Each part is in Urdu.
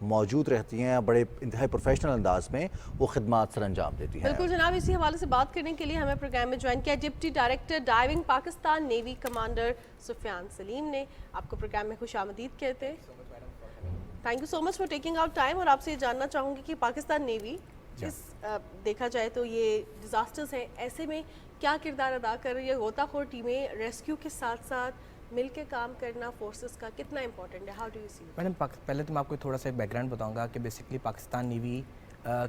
موجود رہتی ہیں, بڑے انتہائی پروفیشنل انداز میں وہ خدمات سر انجام دیتی ہیں. بالکل جناب, اسی حوالے سے بات کرنے کے لیے ہمیں پروگرام میں جوائن کیا deputy director diving Pakistan navy commander Sufyan Saleem نے. آپ کو پروگرام میں خوش آمدید کہتے ہیں. Thank you so much for taking out time. اور آپ سے یہ جاننا چاہوں گی کہ پاکستان نیوی دیکھا جائے تو یہ ڈیزاسٹرز ہیں, ایسے میں کیا کردار ادا کر رہی ہے؟ غوطہ خور ٹیمیں ریسکیو کے ساتھ ساتھ مل کے کام کرنا فورسز کا کتنا امپورٹنٹ ہے؟ How do you see? Madam پہلے تو میں آپ کو تھوڑا سا بیک گراؤنڈ بتاؤں گا کہ بیسکلی پاکستان نیوی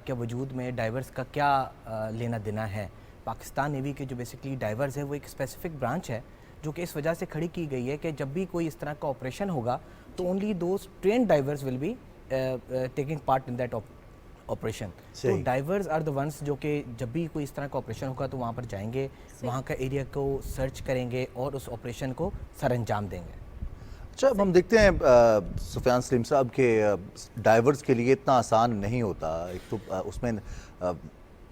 کے وجود میں ڈائیورز کا کیا لینا دینا ہے. پاکستان نیوی کے جو بیسکلی ڈائیورز ہے وہ ایک اسپیسیفک برانچ ہے جو کہ اس وجہ سے کھڑی کی گئی ہے کہ جب بھی کوئی اس طرح کا آپریشن ہوگا تو only those trained divers will be taking part in that operation. تو ڈائیورز آر دا ونس جو کہ جب بھی کوئی اس طرح کا آپریشن ہوگا تو وہاں پر جائیں گے, وہاں کا ایریا کو سرچ کریں گے اور اس آپریشن کو سر انجام دیں گے. اچھا, اب ہم دیکھتے ہیں سفیان سلیم صاحب کہ ڈائیورز کے لیے اتنا آسان نہیں ہوتا. ایک تو اس میں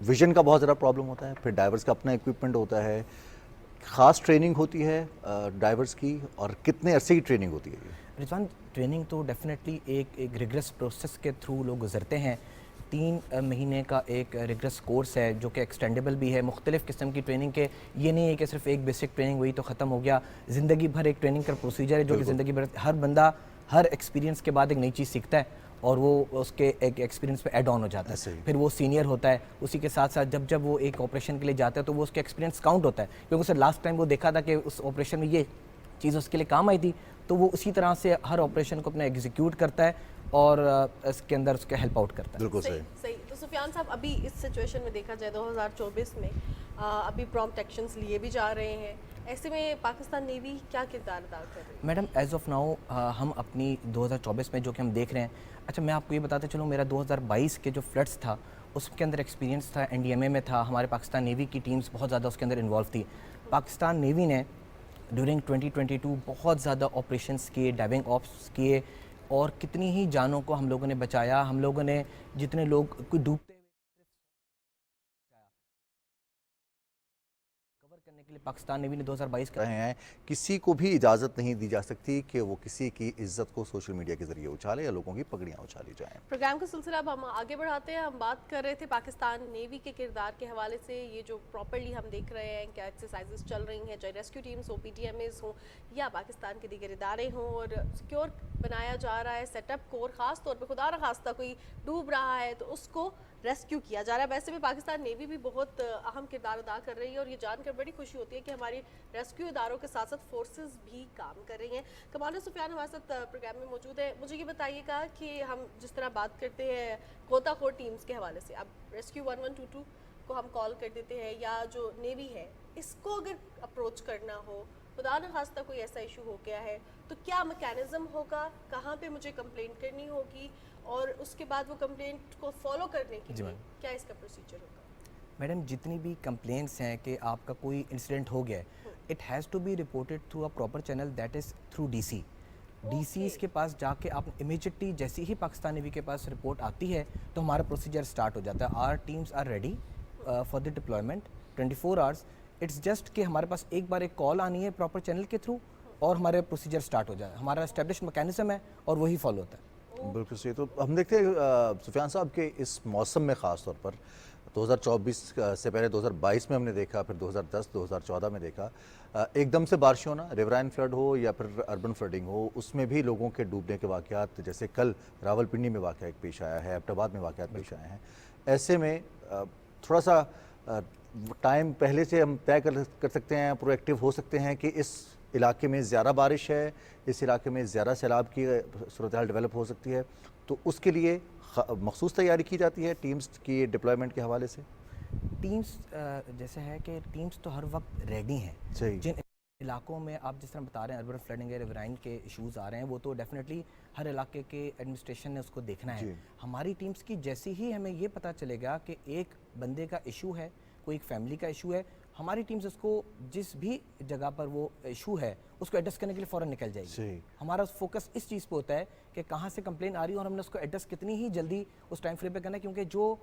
ویژن کا بہت زیادہ پرابلم ہوتا ہے, پھر ڈائیورز کا اپنا ایکوپمنٹ ہوتا ہے, خاص ٹریننگ ہوتی ہے ڈائیورز کی, اور کتنے عرصے کی ٹریننگ ہوتی ہے؟ رضوان, ٹریننگ تو ڈیفینیٹلی ایک ریگریس پروسیس کے تھرو لوگ گزرتے ہیں. 3 مہینے کا ایک ریگریس کورس ہے جو کہ ایکسٹینڈیبل بھی ہے. مختلف قسم کی ٹریننگ کے, یہ نہیں ہے کہ صرف ایک بیسک ٹریننگ ہوئی تو ختم ہو گیا. زندگی بھر ایک ٹریننگ کا پروسیجر ہے جو کہ زندگی بھر ہر بندہ ہر ایکسپیرینس کے بعد ایک نئی چیز سیکھتا ہے اور وہ اس کے ایک ایکسپیرینس پہ ایڈ آن ہو جاتا ہے. پھر وہ سینئر ہوتا ہے, اسی کے ساتھ ساتھ جب وہ ایک آپریشن کے لیے جاتا ہے تو وہ اس کے ایکسپیرینس کاؤنٹ ہوتا ہے, کیونکہ اسے لاسٹ ٹائم وہ دیکھا تھا کہ اس آپریشن میں یہ چیز اس کے لیے کام آئی تھی, تو وہ اسی طرح سے ہر آپریشن کو اپنا ایگزیکیوٹ کرتا ہے اور اس کے اندر اس کا ہیلپ آؤٹ کرتا ہے. بالکل صحیح. تو سفیان صاحب, ابھی اس سچویشن میں دیکھا جائے 2024 میں ابھی پرومپٹ ایکشنز لیے بھی جا رہے ہیں, ایسے میں پاکستان نیوی کیا کردار ادا کر رہی ہے؟ میڈم ایز آف ناؤ ہم اپنی 2024 میں جو کہ ہم دیکھ رہے ہیں, اچھا میں آپ کو یہ بتاتے چلوں, میرا 2022 کے جو فلڈس تھا اس کے اندر ایکسپیرینس تھا, NDMA میں تھا, ہمارے پاکستان نیوی کی ٹیمز بہت زیادہ اس کے اندر انوالو تھی. پاکستان نیوی نے ڈیورنگ 2022 بہت زیادہ آپریشنس کیے, ڈائیونگ آپس کیے, اور کتنی ہی جانوں کو ہم لوگوں نے بچایا. ہم لوگوں نے جتنے لوگ کوئی ڈوبتے کور کرنے کے لیے پاکستان نیوی نے 2022 رہے ہیں, کسی کو بھی اجازت نہیں دی جا سکتی کہ وہ کسی کی عزت کو سوشل میڈیا کے ذریعے اچھالے یا لوگوں کی پگڑیاں اچھالی جائیں. پروگرام کا سلسلہ اب ہم آگے بڑھاتے ہیں. ہم بات کر رہے تھے پاکستان نیوی کے کردار کے حوالے سے. یہ جو پراپرلی ہم دیکھ رہے ہیں کہ ایکسرسائزز چل رہی ہیں, چاہے ریسکیو ٹیمز ہوں, PTMAs ہوں, یا پاکستان کے دیگر ادارے ہوں, اور سیکیور بنایا جا رہا ہے سیٹ اپ کو, اور خاص طور پہ خدا نخواستہ کوئی ڈوب رہا ہے تو اس کو ریسکیو کیا جا رہا ہے. ویسے بھی پاکستان نیوی بھی بہت اہم کردار ادا کر رہی ہے, اور یہ جان کر بڑی خوشی ہوتی ہے کہ ہماری ریسکیو اداروں کے ساتھ ساتھ فورسز بھی کام کر رہی ہیں. کمانڈر سفیان ہمارے ساتھ پروگرام میں موجود ہے. مجھے یہ بتائیے گا کہ ہم جس طرح بات کرتے ہیں غوطہ خور ٹیمز کے حوالے سے, اب ریسکیو 1122 کو ہم کال کر دیتے ہیں, یا جو نیوی ہے اس کو اگر اپروچ کرنا ہو, خدا نخواستہ کوئی ایسا ایشو ہو گیا ہے تو کیا میکینزم ہوگا, کہاں پہ مجھے کمپلینٹ کرنی ہوگی, اور اس کے بعد وہ کمپلینٹ کو فالو کرنے کے لیے کیا اس کا پروسیجر ہوگا؟ میڈم جتنی بھی کمپلینٹس ہیں کہ آپ کا کوئی انسیڈنٹ ہو گیا ہے, it has to be reported through a proper channel, that is through DC. DCs کے پاس جا کے آپ امیجیٹلی جیسی ہی پاکستان نیوی کے پاس رپورٹ آتی ہے تو ہمارا پروسیجر سٹارٹ ہو جاتا ہے. Our teams are ready for the deployment 24 hours. It's just کہ ہمارے پاس ایک بار ایک کال آنی ہے پراپر چینل کے تھرو اور ہمارے پروسیجر سٹارٹ ہو جائے. ہمارا اسٹیبلش میکینزم ہے اور وہی فالو ہوتا ہے. بالکل صحیح. تو ہم دیکھتے ہیں سفیان صاحب کہ اس موسم میں خاص طور پر 2024 سے پہلے 2022 میں ہم نے دیکھا, پھر 2010 2014 میں دیکھا, ایک دم سے بارش ہونا, ریورائن فلڈ ہو یا پھر اربن فلڈنگ ہو, اس میں بھی لوگوں کے ڈوبنے کے واقعات, جیسے کل راولپنڈی میں واقعہ ایک پیش آیا ہے, ایبٹ آباد میں واقعات پیش آئے ہیں. ایسے میں تھوڑا سا ٹائم پہلے سے ہم طے کر سکتے ہیں, پرو ایکٹیو ہو سکتے ہیں کہ اس علاقے میں زیادہ بارش ہے, اس علاقے میں زیادہ سیلاب کی صورتحال ڈیولپ ہو سکتی ہے, تو اس کے لیے مخصوص تیاری کی جاتی ہے ٹیمز کی ڈپلائمنٹ کے حوالے سے؟ ٹیمز جیسے ہے کہ ٹیمز تو ہر وقت ریڈی ہیں. جن علاقوں میں آپ جس طرح بتا رہے ہیں اربن فلڈنگ ہے, ریورائن کے ایشوز آ رہے ہیں, وہ تو ڈیفینیٹلی ہر علاقے کے ایڈمنسٹریشن نے اس کو دیکھنا ہے. ہماری ٹیمز کی جیسی ہی ہمیں یہ پتہ چلے گا کہ ایک بندے کا ایشو ہے, کوئی ایک فیملی کا ایشو ہے, ہماری ٹیمز اس کو جس بھی جگہ پر وہ ایشو ہے اس کو ایڈریس کرنے کے لیے فوراً نکل جائے گی. ہمارا فوکس اس چیز پہ ہوتا ہے کہ کہاں سے کمپلین آ رہی ہے اور ہم نے اس کو ایڈریس کتنی ہی جلدی اس ٹائم فریم پہ کرنا ہے, کیونکہ جو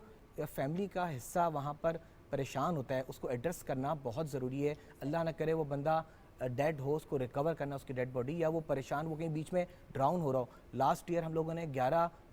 فیملی کا حصہ وہاں پر پریشان ہوتا ہے اس کو ایڈریس کرنا بہت ضروری ہے. اللہ نہ کرے وہ بندہ ڈیڈ ہو, اس کو ریکور کرنا اس کی ڈیڈ باڈی, یا وہ پریشان, وہ کہیں بیچ میں ڈراؤن ہو رہا ہو. لاسٹ ایئر ہم لوگوں نے 11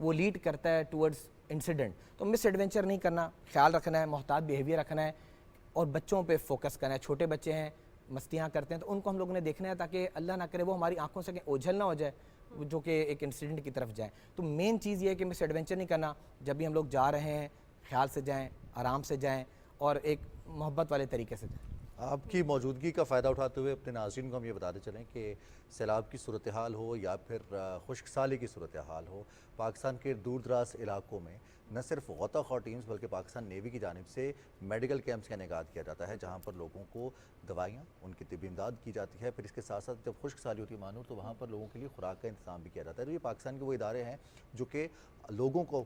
وہ لیڈ کرتا ہے ٹورڈز انسیڈنٹ. تو مس ایڈونچر نہیں کرنا, خیال رکھنا ہے, محتاط بیہیویئر رکھنا ہے اور بچوں پہ فوکس کرنا ہے. چھوٹے بچے ہیں, مستیاں کرتے ہیں, تو ان کو ہم لوگوں نے دیکھنا ہے تاکہ اللہ نہ کرے وہ ہماری آنکھوں سے اوجھل نہ ہو جائے, جو کہ ایک انسیڈنٹ کی طرف جائیں. تو مین چیز یہ ہے کہ مس ایڈونچر نہیں کرنا. جب بھی ہم لوگ جا رہے ہیں خیال سے جائیں, آرام سے جائیں اور ایک محبت والے طریقے سے جائیں. آپ کی موجودگی کا فائدہ اٹھاتے ہوئے اپنے ناظرین کو ہم یہ بتاتے چلیں کہ سیلاب کی صورتحال ہو یا پھر خشک سالی کی صورتحال ہو, پاکستان کے دور دراز علاقوں میں نہ صرف غوطہ خور ٹیمز بلکہ پاکستان نیوی کی جانب سے میڈیکل کیمپس کا انعقاد کیا جاتا ہے, جہاں پر لوگوں کو دوائیاں, ان کی طبی امداد کی جاتی ہے. پھر اس کے ساتھ ساتھ جب خشک سالی ہوتی ہے مانور, تو وہاں پر لوگوں کے لیے خوراک کا انتظام بھی کیا جاتا ہے. تو یہ پاکستان کے وہ ادارے ہیں جو کہ لوگوں کو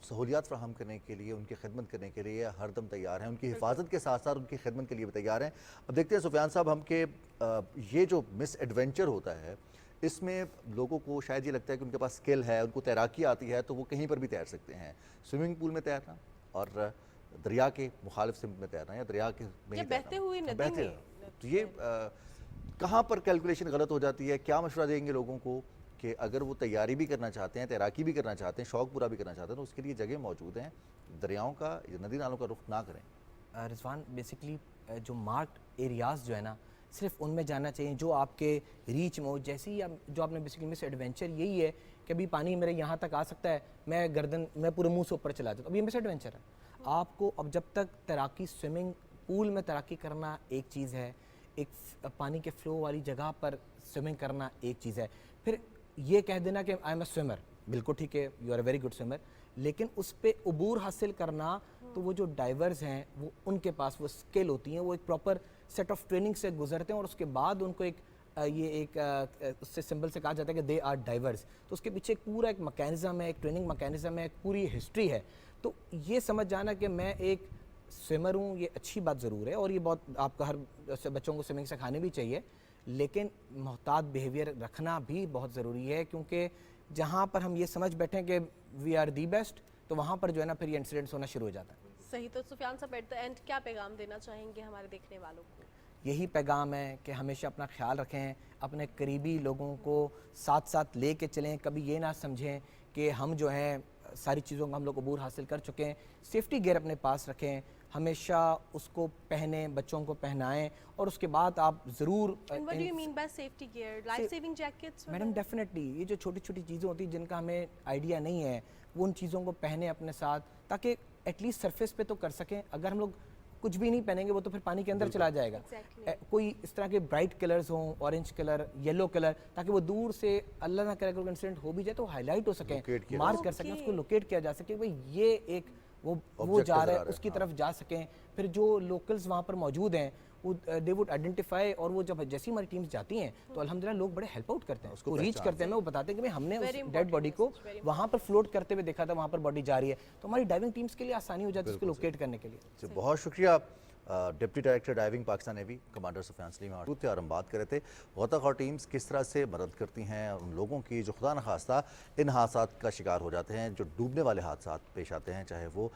سہولیات فراہم کرنے کے لیے, ان کی خدمت کرنے کے لیے ہر دم تیار ہیں, ان کی حفاظت کے ساتھ ساتھ ان کی خدمت کے لیے بھی تیار ہیں. اب دیکھتے ہیں سفیان صاحب ہم کہ یہ جو مس ایڈونچر ہوتا ہے اس میں لوگوں کو شاید یہ لگتا ہے کہ ان کے پاس سکل ہے, ان کو تیراکی آتی ہے تو وہ کہیں پر بھی تیر سکتے ہیں. سوئمنگ پول میں تیرنا اور دریا کے مخالف سمت میں تیرنا یا دریا کے میں بہتے ہوئے ندی میں, تو یہ کہاں پر کیلکولیشن غلط ہو جاتی ہے؟ کیا مشورہ دیں گے لوگوں کو کہ اگر وہ تیاری بھی کرنا چاہتے ہیں, تیراکی بھی کرنا چاہتے ہیں, شوق پورا بھی کرنا چاہتے ہیں, تو اس کے لیے جگہ موجود ہیں, دریاؤں کا یا ندی نالوں کا رخ نہ کریں؟ رضوان, بیسکلی جو مارکڈ ایریاز جو ہے نا, صرف ان میں جانا چاہیے جو آپ کے ریچ میں ہو. جیسے ہی جو آپ نے بیسکلی مس ایڈونچر یہی ہے کہ ابھی پانی میرے یہاں تک آ سکتا ہے, میں پورے منہ سے اوپر چلا جاتا ہوں, اب یہ مس ایڈونچر ہے. آپ کو اب جب تک تیراکی, سوئمنگ پول میں تیراکی کرنا ایک چیز ہے, ایک پانی کے فلو والی جگہ پر سوئمنگ کرنا ایک چیز ہے. پھر یہ کہہ دینا کہ آئی ایم اے سوئمر, بالکل ٹھیک ہے, you are a very good swimmer, لیکن اس پہ عبور حاصل کرنا, تو وہ جو ڈائیورز ہیں وہ ان کے پاس وہ سکل ہوتی ہیں, وہ ایک پراپر سیٹ آف ٹریننگ سے گزرتے ہیں اور اس کے بعد ان کو ایک اس سے سمبل سے کہا جاتا ہے کہ دے آر ڈائیورز. تو اس کے پیچھے ایک پورا ایک میکینزم ہے, ایک ٹریننگ میکینزم ہے, ایک پوری ہسٹری ہے. تو یہ سمجھ جانا کہ میں ایک سوئمر ہوں, یہ اچھی بات ضرور ہے اور یہ بہت آپ کا ہر بچوں کو سوئمنگ سکھانے بھی چاہیے, لیکن محتاط بیہیویئر رکھنا بھی بہت ضروری ہے, کیونکہ جہاں پر ہم یہ سمجھ بیٹھیں کہ وی آر دی بیسٹ, تو وہاں پر جو ہے نا پھر یہ انسیڈنٹس ہونا شروع ہو جاتا ہے. صحیح. تو سفیان صاحب ایٹ دا اینڈ کیا پیغام دینا چاہیں گے ہمارے دیکھنے والوں کو؟ یہی پیغام ہے کہ ہمیشہ اپنا خیال رکھیں, اپنے قریبی لوگوں کو ساتھ ساتھ لے کے چلیں. کبھی یہ نہ سمجھیں کہ ہم جو ہیں ساری چیزوں کا ہم لوگ عبور حاصل کر چکے ہیں. سیفٹی گیئر اپنے پاس رکھیں, ہمیشہ اس کو پہنیں, بچوں کو پہنائیں, اور اس کے بعد آپ ضرور. What do you mean by safety gear? Life saving jackets? Madam definitely یہ جو چھوٹی چھوٹی چیزیں ہوتی ہیں جن کا ہمیں آئیڈیا نہیں ہے, وہ ان چیزوں کو پہنیں اپنے ساتھ, تاکہ ایٹ لیسٹ سرفیس پہ تو کر سکیں. اگر ہم لوگ کچھ بھی نہیں پہنیں گے وہ تو پھر پانی کے اندر چلا جائے گا. کوئی اس طرح کے برائٹ کلرز ہوں, اورنج کلر, یلو کلر, تاکہ وہ دور سے اللہ نہ کرے اگر انسیڈنٹ ہو بھی جائے تو ہائی لائٹ ہو سکیں, مارک کر سکیں, اس کو لوکیٹ کیا جا سکے بھئی یہ ایک وہ جا رہا ہے, اس کی طرف جا سکیں. پھر جو لوکلز وہاں پر موجود ہیں وہ دے وڈ آئیڈینٹیفائی, اور وہ جب جیسی ہماری ٹیمز جاتی ہیں تو الحمدللہ لوگ بڑے ہیلپ آؤٹ کرتے ہیں, اس کو ریچ کرتے ہیں. وہ بتاتے ہیں کہ ہم نے اس ڈیڈ باڈی کو وہاں پر فلوٹ کرتے ہوئے دیکھا تھا, وہاں پر باڈی جا رہی ہے, تو ہماری ڈائیونگ ٹیمز کے لیے آسانی ہو جاتی ہے اس کو لوکیٹ کرنے کے لیے. بہت شکریہ deputy director diving Pakistan navy commander Sufyan Saleem موجود تھے, اور ہم بات کر رہے تھے غوطہ خور ٹیمز کس طرح سے مدد کرتی ہیں ان لوگوں کی جو خدا نخواستہ ان حادثات کا شکار ہو جاتے ہیں, جو ڈوبنے والے حادثات پیش آتے ہیں, چاہے وہ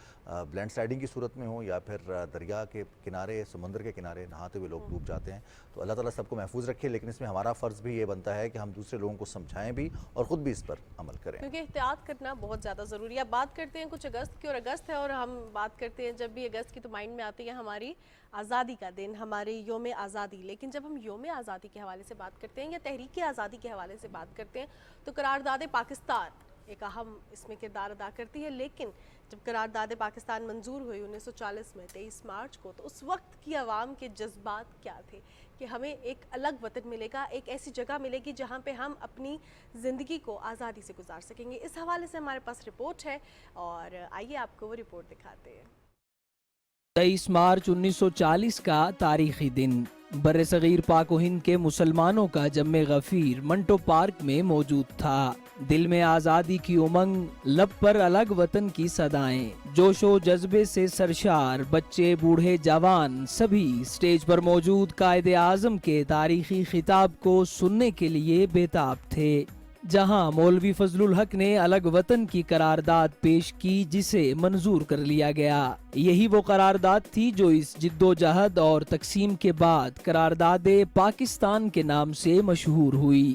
لینڈ سلائڈنگ کی صورت میں ہوں یا پھر دریا کے کنارے, سمندر کے کنارے نہاتے ہوئے لوگ ڈوب جاتے ہیں. تو اللہ تعالیٰ سب کو محفوظ رکھے, لیکن اس میں ہمارا فرض بھی یہ بنتا ہے کہ ہم دوسرے لوگوں کو سمجھائیں بھی اور خود بھی اس پر عمل کریں, کیونکہ احتیاط کرنا بہت زیادہ ضروری ہے. اب بات کرتے ہیں کچھ اگست کی, اور اگست ہے اور ہم بات کرتے ہیں جب بھی اگست کی تو مائنڈ میں آتی ہے ہماری آزادی کا دن, ہمارے یوم آزادی. لیکن جب ہم یوم آزادی کے حوالے سے بات کرتے ہیں یا تحریک آزادی کے حوالے سے بات کرتے ہیں تو قرارداد پاکستان ایک اہم اس میں کردار ادا کرتی ہے. لیکن جب قرارداد پاکستان منظور ہوئی 1940 میں 23 مارچ کو, تو اس وقت کی عوام کے جذبات کیا تھے کہ ہمیں ایک الگ وطن ملے گا, ایک ایسی جگہ ملے گی جہاں پہ ہم اپنی زندگی کو آزادی سے گزار سکیں گے. اس حوالے سے ہمارے پاس رپورٹ ہے اور آئیے آپ کو وہ رپورٹ دکھاتے ہیں. 23 مارچ 1940 کا تاریخی دن بر صغیر پاک و ہند کے مسلمانوں کا جم غفیر منٹو پارک میں موجود تھا. دل میں آزادی کی امنگ, لب پر الگ وطن کی صدائیں, جوش و جذبے سے سرشار بچے بوڑھے جوان سبھی سٹیج پر موجود قائد اعظم کے تاریخی خطاب کو سننے کے لیے بےتاب تھے. جہاں مولوی فضل الحق نے الگ وطن کی قرارداد پیش کی جسے منظور کر لیا گیا. یہی وہ قرارداد تھی جو اس جد و جہد اور تقسیم کے بعد قرارداد پاکستان کے نام سے مشہور ہوئی.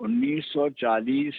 1940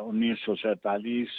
1947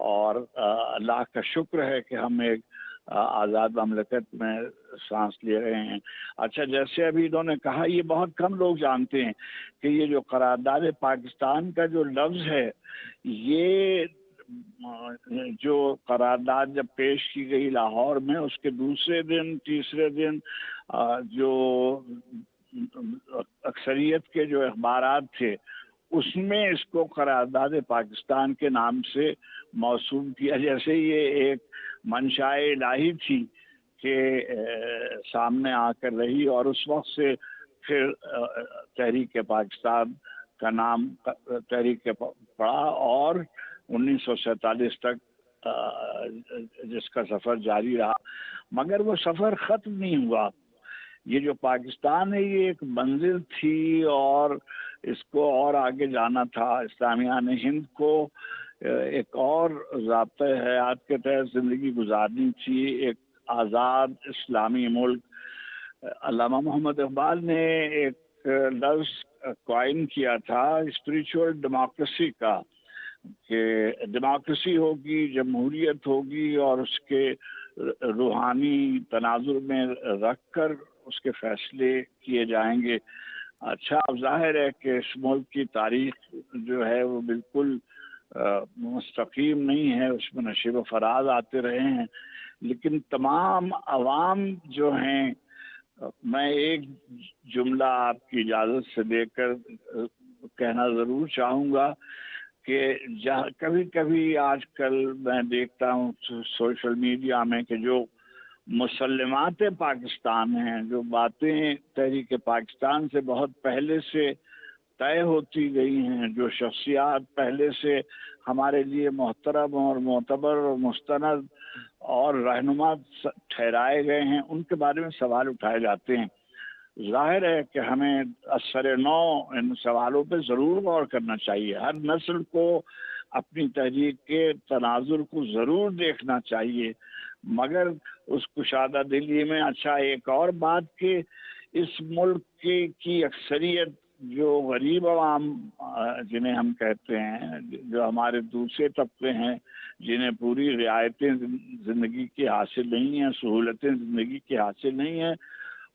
اور اللہ کا شکر ہے کہ ہم ایک آزاد مملکت میں سانس لے رہے ہیں. اچھا، جیسے ابھی انہوں نے کہا، یہ بہت کم لوگ جانتے ہیں کہ یہ جو قرارداد پاکستان کا جو لفظ ہے، یہ جو قرارداد جب پیش کی گئی لاہور میں، اس کے دوسرے دن تیسرے دن جو اکثریت کے جو اخبارات تھے اس میں اس کو قرارداد پاکستان کے نام سے موسوم کیا، جیسے یہ ایک منشاء الہی تھی کہ سامنے آ کر رہی، اور اس وقت سے پھر تحریک پاکستان کا نام تحریک پڑا، اور 1947 تک جس کا سفر جاری رہا. مگر وہ سفر ختم نہیں ہوا. یہ جو پاکستان ہے یہ ایک منزل تھی، اور اس کو اور آگے جانا تھا. اسلامیان ہند کو ایک اور ضابطۂ حیات کے تحت زندگی گزارنی تھی، ایک آزاد اسلامی ملک. علامہ محمد اقبال نے ایک لفظ کوائن کیا تھا اسپریچول ڈیموکریسی کا، کہ ڈیموکریسی ہوگی، جمہوریت ہوگی، اور اس کے روحانی تناظر میں رکھ کر اس کے فیصلے کیے جائیں گے. اچھا، اب ظاہر ہے کہ اس ملک کی تاریخ جو ہے وہ بالکل مستقیم نہیں ہے، اس میں نشیب و فراز آتے رہے ہیں، لیکن تمام عوام جو ہیں، میں ایک جملہ آپ کی اجازت سے دے کر کہنا ضرور چاہوں گا کہ کبھی کبھی آج کل میں دیکھتا ہوں سوشل میڈیا میں کہ جو مسلمات پاکستان ہیں، جو باتیں تحریک پاکستان سے بہت پہلے سے طے ہوتی گئی ہیں، جو شخصیات پہلے سے ہمارے لیے محترم اور معتبر اور مستند اور رہنما ٹھہرائے گئے ہیں، ان کے بارے میں سوال اٹھائے جاتے ہیں. ظاہر ہے کہ ہمیں اثر نو ان سوالوں پہ ضرور غور کرنا چاہیے. ہر نسل کو اپنی تحریک کے تناظر کو ضرور دیکھنا چاہیے، مگر اس کشادہ دلی میں اچھا ایک اور بات کہ اس ملک کی اکثریت جو غریب عوام جنہیں ہم کہتے ہیں، جو ہمارے دوسرے طبقے ہیں، جنہیں پوری رعایتیں زندگی کی حاصل نہیں ہیں، سہولتیں زندگی کی حاصل نہیں ہیں،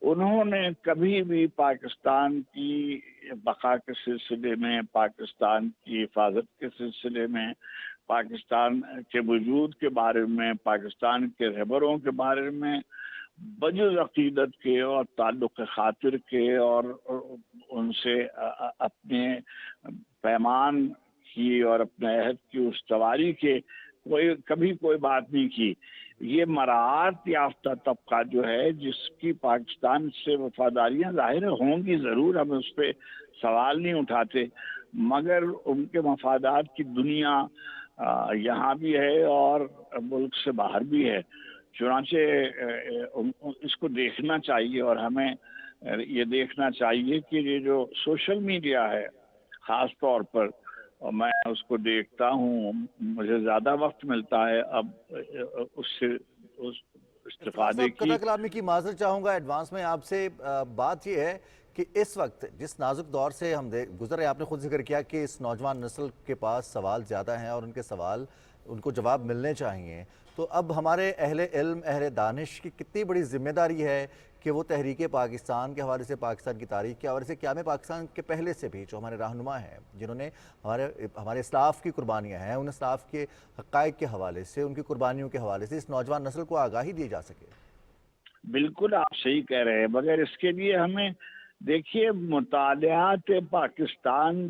انہوں نے کبھی بھی پاکستان کی بقا کے سلسلے میں، پاکستان کی حفاظت کے سلسلے میں، پاکستان کے وجود کے بارے میں، پاکستان کے رہبروں کے بارے میں بجز عقیدت کے اور تعلق خاطر کے اور ان سے اپنے پیمان کی اور اپنے عہد کی استواری کے کبھی کوئی بات نہیں کی. یہ مراعات یافتہ طبقہ جو ہے، جس کی پاکستان سے وفاداریاں ظاہر ہوں گی ضرور، ہم اس پہ سوال نہیں اٹھاتے، مگر ان کے مفادات کی دنیا یہاں بھی ہے اور ملک سے باہر بھی ہے. چنانچہ اس کو دیکھنا چاہیے، اور ہمیں یہ دیکھنا چاہیے کہ یہ جو سوشل میڈیا ہے خاص طور پر، اور میں اس کو دیکھتا ہوں، مجھے زیادہ وقت ملتا ہے اب اس سے استفادے کی. قطع کلامی کی معذرت چاہوں گا ایڈوانس میں آپ سے. بات یہ ہے کہ اس وقت جس نازک دور سے ہم گزر رہے ہیں، آپ نے خود ذکر کیا کہ اس نوجوان نسل کے پاس سوال زیادہ ہیں اور ان کے سوال ان کو جواب ملنے چاہیے، تو اب ہمارے اہل علم، اہل دانش کی کتنی بڑی ذمہ داری ہے کہ وہ تحریک پاکستان کے حوالے سے، پاکستان کی تاریخ کے حوالے سے، قیام پاکستان کے پہلے سے بھی جو ہمارے رہنما ہیں، جنہوں نے ہمارے اسلاف کی قربانیاں ہیں، ان اسلاف کے حقائق کے حوالے سے، ان کی قربانیوں کے حوالے سے اس نوجوان نسل کو آگاہی دی جا سکے. بالکل آپ صحیح کہہ رہے ہیں، مگر اس کے لیے ہمیں دیکھیے مطالعات پاکستان